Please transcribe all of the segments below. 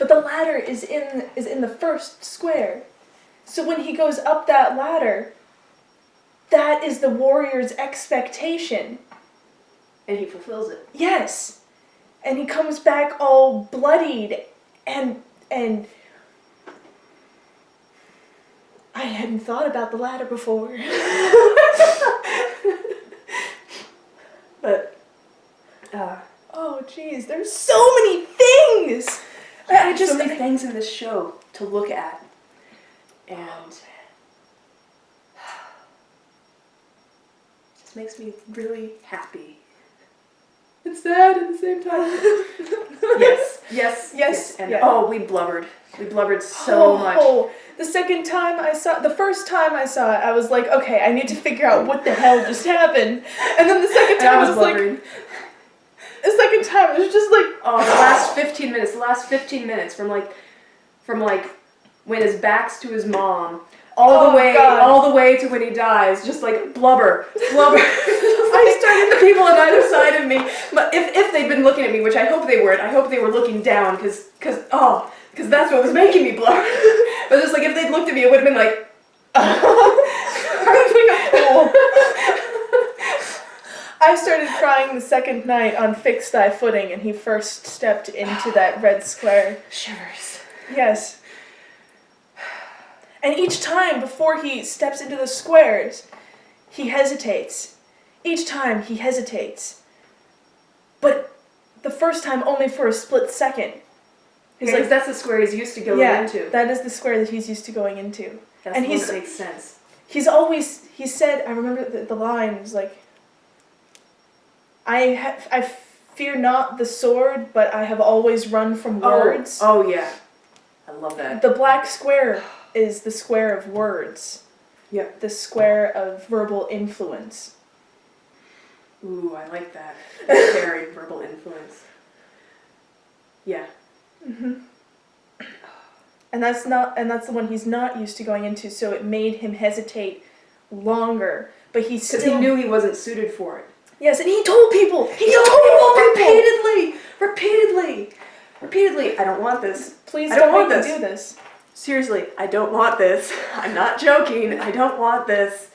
But the ladder is in the first square. So when he goes up that ladder, that is the warrior's expectation. And he fulfills it. Yes. And he comes back all bloodied and I hadn't thought about the ladder before. But oh geez, there's so many things. I just so many things in this show to look at. And it just makes me really happy. It's sad at the same time. Yes. And we blubbered. We blubbered so much. Oh, the first time I saw it, I was like, okay, I need to figure out what the hell just happened. And then the second time I was blubbering. like, the second time it was just like, oh, the last 15 minutes from when his back's to his mom, all the way to when he dies, just like blubber. I started the people on either side of me, but if they'd been looking at me, which I hope they weren't, I hope they were looking down, because that's what was making me blubber. But just like if they'd looked at me, it would have been like, I started crying the second night on Fixed Eye Footing, and he first stepped into that red square. Shivers. Yes. And each time before he steps into the squares, he hesitates. Each time he hesitates. But the first time only for a split second. He's like, that's the square he's used to going into. That is the square that he's used to going into. That makes sense. He said, I remember the line was like, I fear not the sword, but I have always run from words. Oh yeah. I love that. The black square is the square of words. Yep. The square of verbal influence. Ooh, I like that. Very verbal influence. Yeah. Mhm. And that's the one he's not used to going into, so it made him hesitate longer. But because he knew he wasn't suited for it. Yes, and he told people. He told people repeatedly. I don't want this. Please don't make me do this. Seriously, I don't want this. I'm not joking. I don't want this.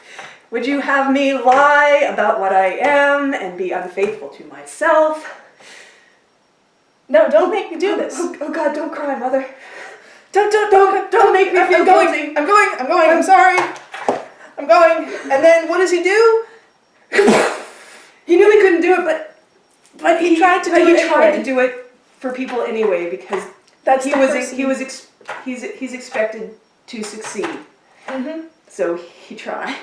Would you have me lie about what I am and be unfaithful to myself? No, don't make me do this. Oh God, don't cry, Mother. Don't make me feel guilty. I'm going. I'm sorry. I'm going. And then what does he do? He knew he couldn't do it, but he tried to do it for people anyway, because he's expected to succeed. Mhm. So he tried.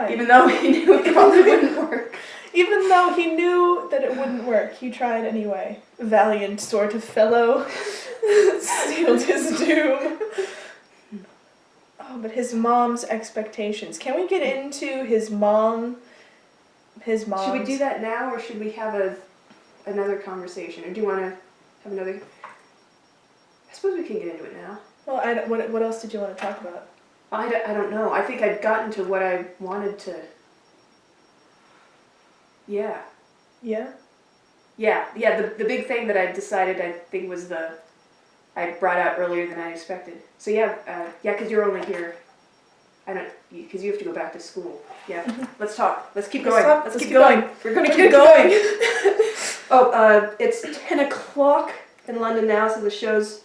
Even though he knew it probably wouldn't work. Even though he knew that it wouldn't work, he tried anyway. Valiant sort of fellow. Sealed his doom. Oh, but his mom's expectations. Can we get into his mom? Should we do that now, or should we have another conversation? Or do you want to have another? I suppose we can get into it now. Well, what else did you want to talk about? I don't know. I think I'd gotten to what I wanted to. Yeah. Yeah? Yeah. The big thing that I decided, I think, was I brought out earlier than I expected. So yeah, because you're only here. Because you have to go back to school. Yeah. Mm-hmm. Let's talk. Let's keep going. Let's keep going. We're going to keep going. It's 10 o'clock in London now, so the show's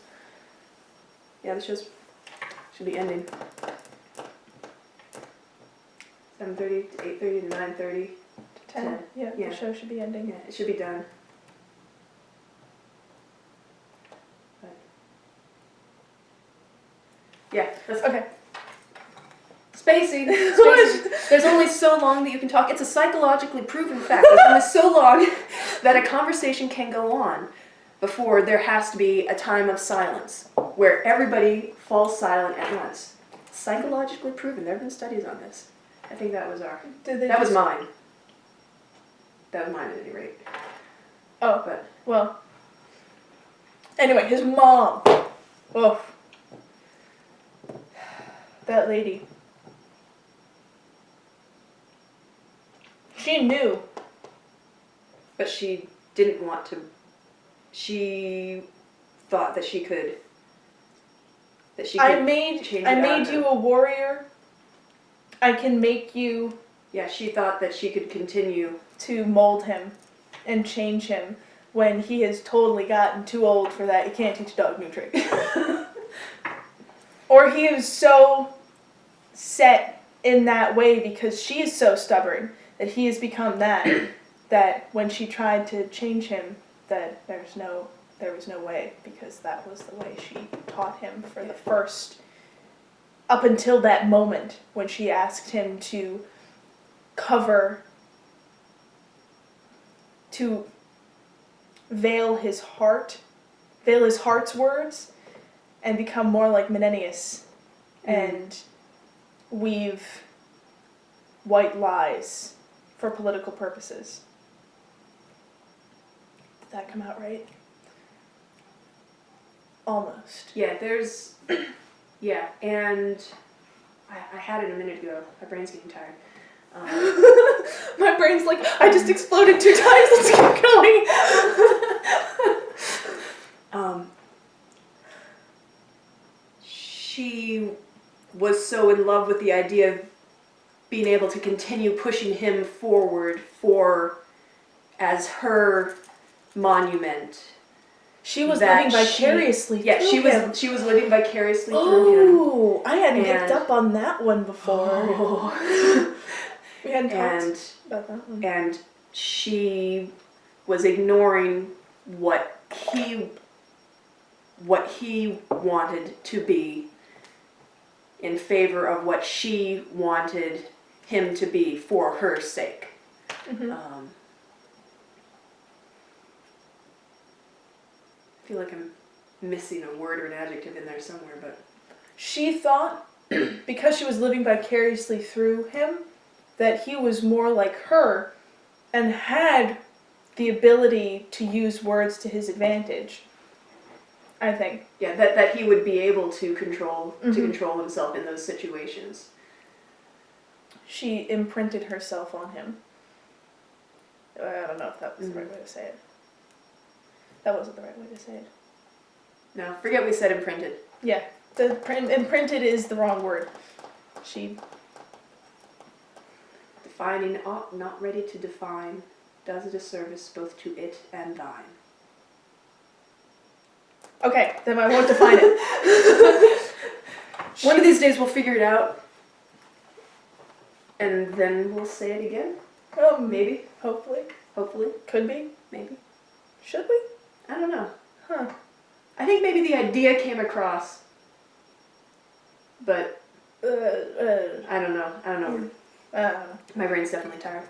should be ending. 7:30 to 8:30 to 9:30 to 10. Yeah, the show should be ending. Yeah, it should be done. But yeah, okay. Spacing. There's only so long that you can talk. It's a psychologically proven fact. There's only so long that a conversation can go on before there has to be a time of silence where everybody falls silent at once. Psychologically proven. There have been studies on this. I think that was that was mine. That was mine at any rate. Oh, but well. Anyway, his mom. Oh, that lady. She knew. But she didn't want to. She thought that she could. I made change it out of you him. a warrior. I can make you Yeah, she thought that she could continue. to mold him and change him when he has totally gotten too old for that. You can't teach a dog new tricks. Or he is so set in that way because she is so stubborn that he has become that when she tried to change him, that there was no way, because that was the way she taught him for the first, up until that moment when she asked him to veil his heart's words and become more like Menenius and weave white lies for political purposes. Did that come out right? Almost. Yeah, there's. Yeah, and I had it a minute ago. My brain's getting tired. My brain's like, I just exploded 2 times, let's keep going. She was so in love with the idea of being able to continue pushing him forward as her monument. She was that living vicariously Yeah, through she him. was living vicariously through Oh, I hadn't picked And- up on that one before. Oh. We hadn't him. talked about that one. And she was ignoring what he wanted to be in favor of what she wanted him to be for her sake. Mm-hmm. I feel like I'm missing a word or an adjective in there somewhere, but She thought, because she was living vicariously through him, that he was more like her and had the ability to use words to his advantage. I think. yeah, that he would be able to control Mhm. control himself in those situations. She imprinted herself on him. I don't know if that was the right way to say it. That wasn't the right way to say it. No, forget we said imprinted. Yeah, imprinted is the wrong word. She. Defining ought not ready to define, does a disservice both to it and thine. Okay, then I won't define it. One of these days we'll figure it out, and then we'll say it again. Oh, Maybe, hopefully. hopefully, Could be. maybe. Should we? I don't know. Huh. I think maybe the idea came across, but I I don't know. don't know. My brain's definitely tired.